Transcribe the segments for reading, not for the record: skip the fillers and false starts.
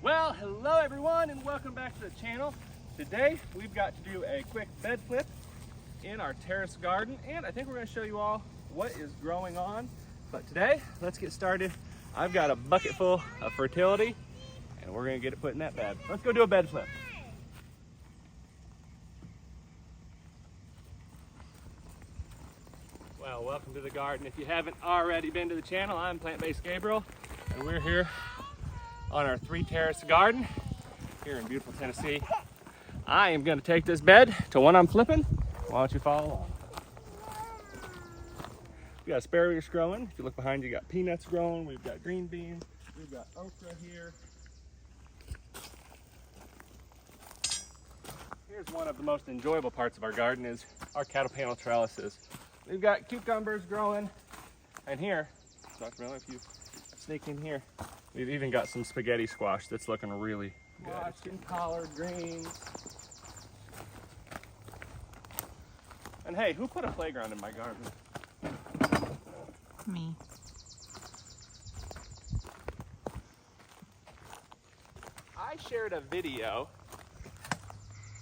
Well, hello everyone and welcome back to the channel. Today we've got to do a quick bed flip in our terrace garden, and I think we're going to show you all what is growing on. But today, let's get started. I've got a bucket full of fertility and we're going to get it put in that bed. Let's go do a bed flip. Well, welcome to the garden. If you haven't already been to the channel, I'm Plant-Based Gabriel and we're here on our 3-terrace garden here in beautiful Tennessee. I am going to take this bed to one I'm flipping. Why don't you follow along? We got asparagus growing. If you look behind you, got peanuts growing. We've got green beans. We've got okra here. Here's one of the most enjoyable parts of our garden is our cattle panel trellises. We've got cucumbers growing. And here, Dr. Miller, if you sneak in here, we've even got some spaghetti squash that's looking really good. Squash and collard greens. And hey, who put a playground in my garden? Me. I shared a video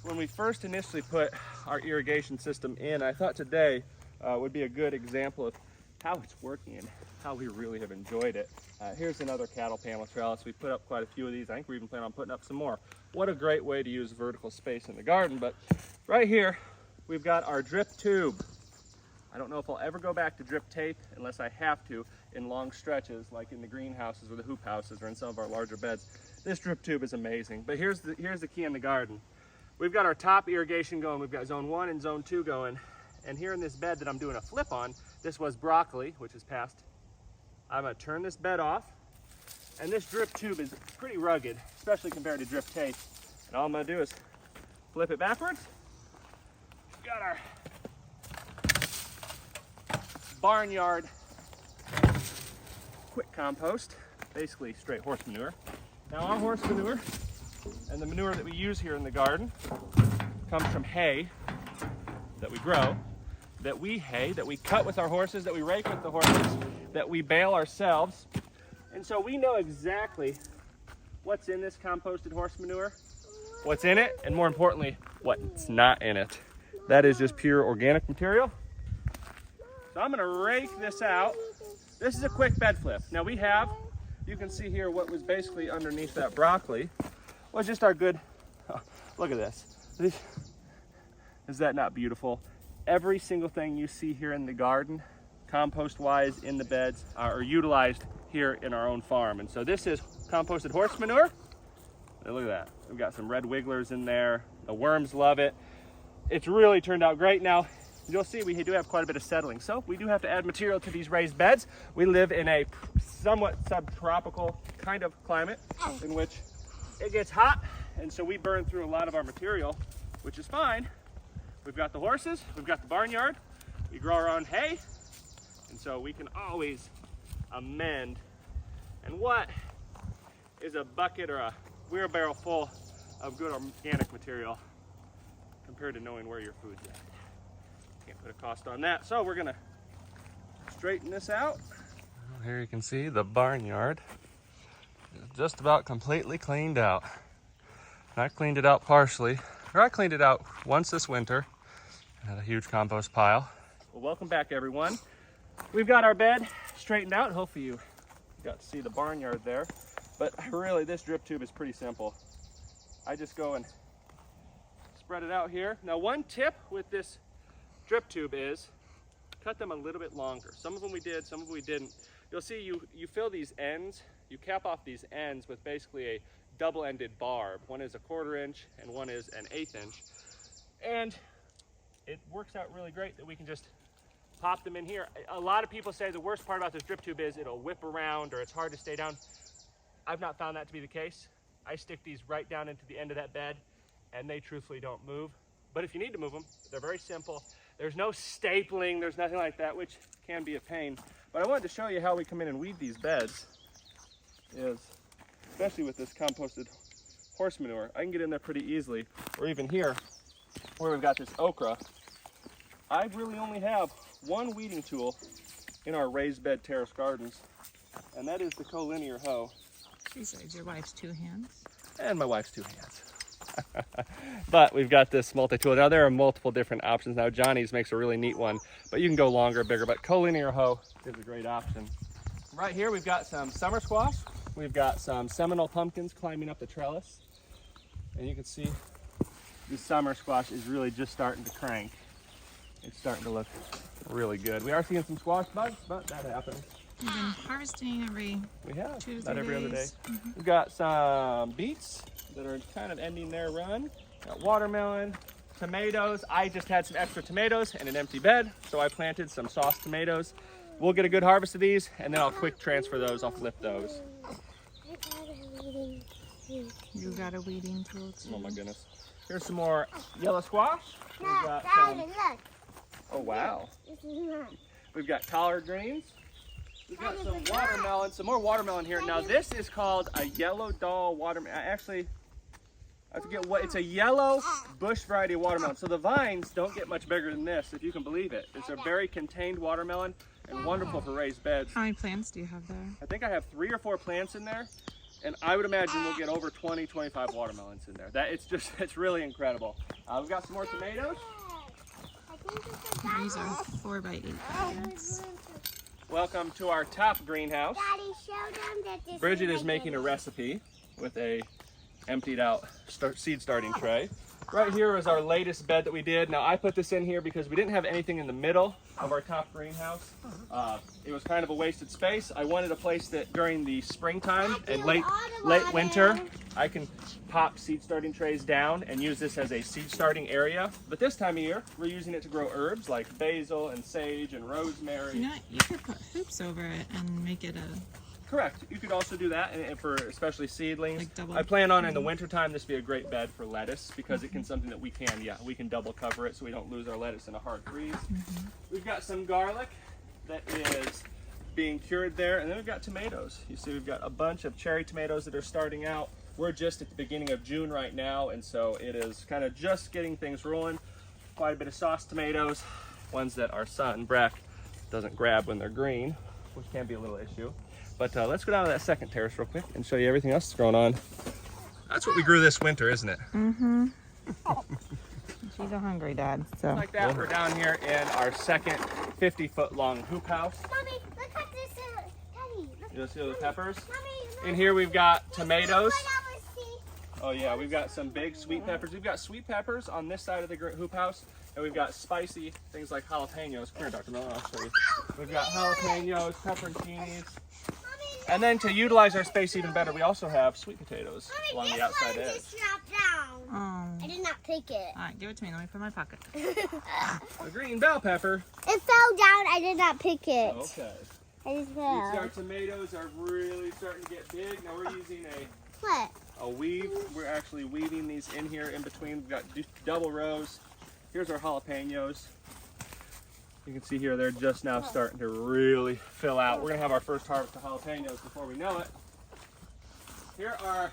when we first initially put our irrigation system in. I thought today would be a good example of how it's working and how we really have enjoyed it. Here's another cattle panel trellis. We put up quite a few of these. I think we're even planning on putting up some more. What a great way to use vertical space in the garden. But right here, we've got our drip tube. I don't know if I'll ever go back to drip tape unless I have to in long stretches, like in the greenhouses or the hoop houses or in some of our larger beds. This drip tube is amazing. But here's the key in the garden. We've got our top irrigation going. We've got zone 1 and zone 2 going. And here in this bed that I'm doing a flip on, this was broccoli, which is past. I'm gonna turn this bed off. And this drip tube is pretty rugged, especially compared to drip tape. And all I'm gonna do is flip it backwards. We've got our barnyard quick compost, basically straight horse manure. Now our horse manure and the manure that we use here in the garden comes from hay that we grow, that we cut with our horses, that we rake with the horses, that we bale ourselves. And so we know exactly what's in this composted horse manure, what's in it, and more importantly, what's not in it. That is just pure organic material. So I'm gonna rake this out. This is a quick bed flip. Now we have, you can see here what was basically underneath that broccoli was just our good, oh, look at this. Is that not beautiful? Every single thing you see here in the garden, compost-wise in the beds, are utilized here in our own farm. And so this is composted horse manure. And look at that. We've got some red wigglers in there. The worms love it. It's really turned out great. Now, you'll see we do have quite a bit of settling. So we do have to add material to these raised beds. We live in a somewhat subtropical kind of climate in which it gets hot. And so we burn through a lot of our material, which is fine. We've got the horses, we've got the barnyard, we grow our own hay, and so we can always amend. And what is a bucket or a wheelbarrow full of good organic material compared to knowing where your food's at? Can't put a cost on that, so we're gonna straighten this out. Here you can see the barnyard is just about completely cleaned out. And I cleaned it out partially. I cleaned it out once this winter and had a huge compost pile. Well, welcome back everyone. We've got our bed straightened out. Hopefully you got to see the barnyard there. But really this drip tube is pretty simple. I just go and spread it out here. Now one tip with this drip tube is cut them a little bit longer. Some of them we did, some of them we didn't. You'll see you fill these ends, you cap off these ends with basically a double-ended barb. One is a 1/4 inch and one is an 1/8 inch. And it works out really great that we can just pop them in here. A lot of people say the worst part about this drip tube is it'll whip around or it's hard to stay down. I've not found that to be the case. I stick these right down into the end of that bed and they truthfully don't move. But if you need to move them, they're very simple. There's no stapling, there's nothing like that, which can be a pain. But I wanted to show you how we come in and weed these beds especially with this composted horse manure. I can get in there pretty easily, or even here where we've got this okra. I really only have one weeding tool in our raised bed terrace gardens, and that is the collinear hoe. Besides your wife's 2 hands. And my wife's 2 hands. But we've got this multi-tool. Now there are multiple different options. Now Johnny's makes a really neat one, but you can go longer, bigger, but collinear hoe is a great option. Right here we've got some summer squash. We've got some Seminole pumpkins climbing up the trellis. And you can see the summer squash is really just starting to crank. It's starting to look really good. We are seeing some squash bugs, but that happens. You've been harvesting every 2 to 3 about every days. other day. We've got some beets that are kind of ending their run. Got watermelon, tomatoes. I just had some extra tomatoes in an empty bed, so I planted some sauce tomatoes. We'll get a good harvest of these, and then I'll quick transfer those. I'll flip those. You got a weeding tool too. Oh my goodness. Here's some more yellow squash. We've got some, oh wow. We've got collard greens. We've got some watermelon, some more watermelon here. Now this is called a yellow doll watermelon. Actually, I forget what, it's a yellow bush variety of watermelon. So the vines don't get much bigger than this, if you can believe it. It's a very contained watermelon and wonderful for raised beds. How many plants do you have there? I think I have 3 or 4 plants in there. And I would imagine we'll get over 20, 25 watermelons in there. It's really incredible. We've got some more tomatoes. These are 4 by 8 plants. Welcome to our top greenhouse. Daddy, show them that this Bridget is making a recipe with a emptied out seed starting tray. Right here is our latest bed that we did. Now I put this in here because we didn't have anything in the middle of our top greenhouse. It was kind of a wasted space. I wanted a place that during the springtime and late winter, I can pop seed starting trays down and use this as a seed starting area. But this time of year, we're using it to grow herbs like basil and sage and rosemary. You know what? You could put hoops over it and make it a... Correct. You could also do that, and for especially seedlings. Like double- I plan on in the wintertime this be a great bed for lettuce because it can something that we can double cover it so we don't lose our lettuce in a hard freeze. We've got some garlic that is being cured there, and then we've got tomatoes. You see we've got a bunch of cherry tomatoes that are starting out. We're just at the beginning of June right now, and so it is kind of just getting things rolling. Quite a bit of sauce tomatoes, ones that our son, Breck, doesn't grab when they're green, which can be a little issue. But let's go down to that second terrace real quick and show you everything else that's going on. That's what we grew this winter, isn't it? Mm-hmm. She's a hungry dad, so. Like that, we're down here in our second 50-foot long hoop house. Mommy, look at this. Daddy, look. You'll see those peppers? Mommy, look. In here we've got tomatoes. What I was seeing. Oh yeah, we've got some big sweet peppers. We've got sweet peppers on this side of the hoop house, and we've got spicy things like jalapenos. Come here, Dr. Miller, I'll show you. We've got jalapenos, pepperoncinis. And then to utilize our space even better, we also have sweet potatoes along the outside edge. Just dropped down. Oh. I did not pick it. All right, give it to me. Let me put it in my pocket. A green bell pepper. It fell down. I did not pick it. Okay. I just You see our fell. tomatoes are really starting to get big. Now we're using What? a weave. We're actually weaving these in here in between. We've got double rows. Here's our jalapenos. You can see here they're just now starting to really fill out. We're gonna have our first harvest of jalapenos before we know it. Here are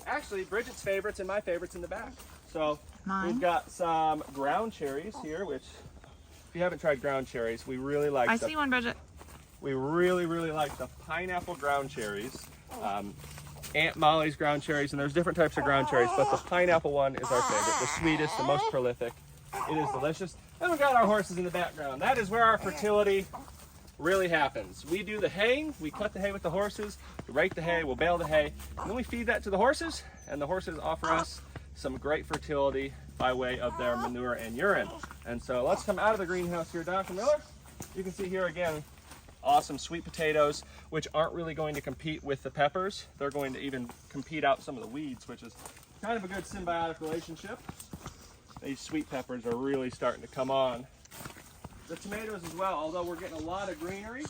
actually Bridget's favorites and my favorites in the back. So Mine? we've got some ground cherries here, which if you haven't tried ground cherries, we really like I see one, Bridget. we really like the pineapple ground cherries. Aunt Molly's ground cherries, and there's different types of ground cherries, but the pineapple one is our favorite, the sweetest, the most prolific. It is delicious. And we've got our horses in the background. That is where our fertility really happens. We do the haying, we cut the hay with the horses, we rake the hay, we'll bale the hay, and then we feed that to the horses, and the horses offer us some great fertility by way of their manure and urine. And so let's come out of the greenhouse here, Dr. Miller. You can see here again, awesome sweet potatoes, which aren't really going to compete with the peppers. They're going to even compete out some of the weeds, which is kind of a good symbiotic relationship. These sweet peppers are really starting to come on. The tomatoes as well, although we're getting a lot of greenery,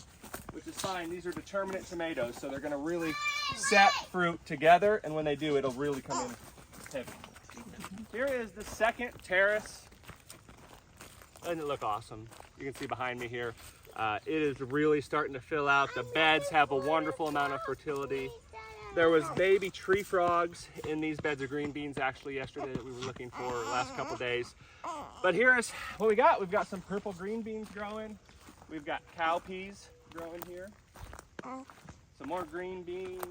which is fine. These are determinate tomatoes, so they're going to really set fruit together, and when they do, it'll really come in heavy. Here is the second terrace. Doesn't it look awesome? You can see behind me here. It is really starting to fill out. The beds have a wonderful amount of fertility. There was baby tree frogs in these beds of green beans actually yesterday that we were looking for the last couple days. But here is what we got. We've got some purple green beans growing. We've got cow peas growing here. Some more green beans.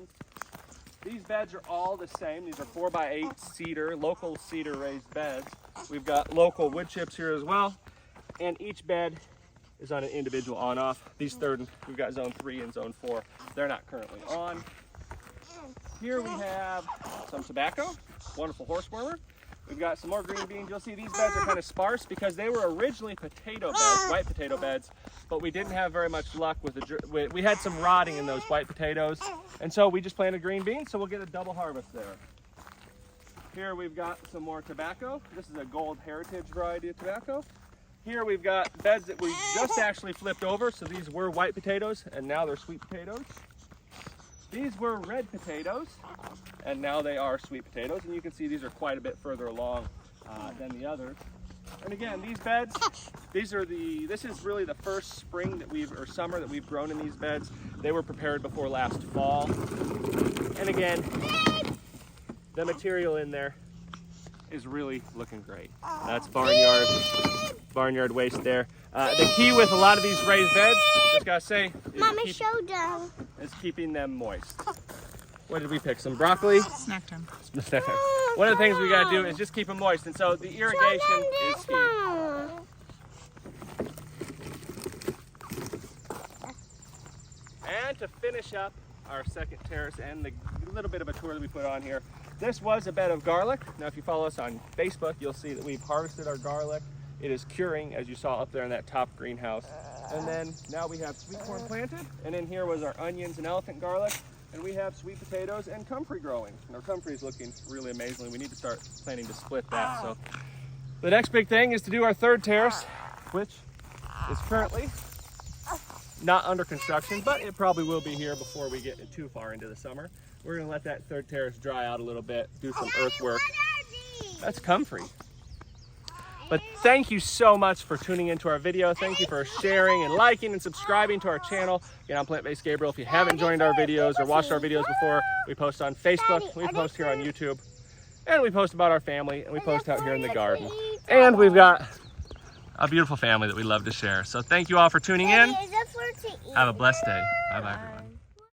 These beds are all the same. These are 4x8 cedar, local cedar raised beds. We've got local wood chips here as well. And each bed is on an individual on-off. These we've got zone 3 and zone 4. They're not currently on. Here we have some tobacco, wonderful horse warmer. We've got some more green beans. You'll see these beds are kind of sparse because they were originally potato beds, white potato beds, but we didn't have very much luck with we had some rotting in those white potatoes, and so we just planted green beans, so we'll get a double harvest there. Here we've got some more tobacco. This is a gold heritage variety of tobacco. Here we've got beds that we just actually flipped over, so these were white potatoes, and now they're sweet potatoes. These were red potatoes, and now they are sweet potatoes, and you can see these are quite a bit further along than the others. And again, these beds, this is really the first spring or summer that we've grown in these beds. They were prepared before last fall. And again, the material in there is really looking great. That's barnyard waste there. The key with a lot of these raised beds, just gotta say, is keeping them moist. What did we pick? Some broccoli? Snack time. One of the things we gotta do is just keep them moist, and so the irrigation is key. And to finish up our second terrace and the little bit of a tour that we put on here, this was a bed of garlic. Now if you follow us on Facebook, you'll see that we've harvested our garlic. It is curing, as you saw up there in that top greenhouse. And then now we have sweet corn planted, and in here was our onions and elephant garlic, and we have sweet potatoes and comfrey growing. And our comfrey is looking really amazing. We need to start planning to split that. So the next big thing is to do our third terrace, which is currently not under construction, but it probably will be here before we get too far into the summer. We're gonna let that third terrace dry out a little bit, do some earthwork. That's comfrey. But thank you so much for tuning into our video. Thank you for sharing and liking and subscribing to our channel. Again, I'm Plant-Based Gabriel. If you haven't joined our videos or watched our videos before, we post on Facebook, we post here on YouTube, and we post about our family, and we post out here in the garden. And we've got a beautiful family that we love to share. So thank you all for tuning in. Have a blessed day. Bye-bye, everybody.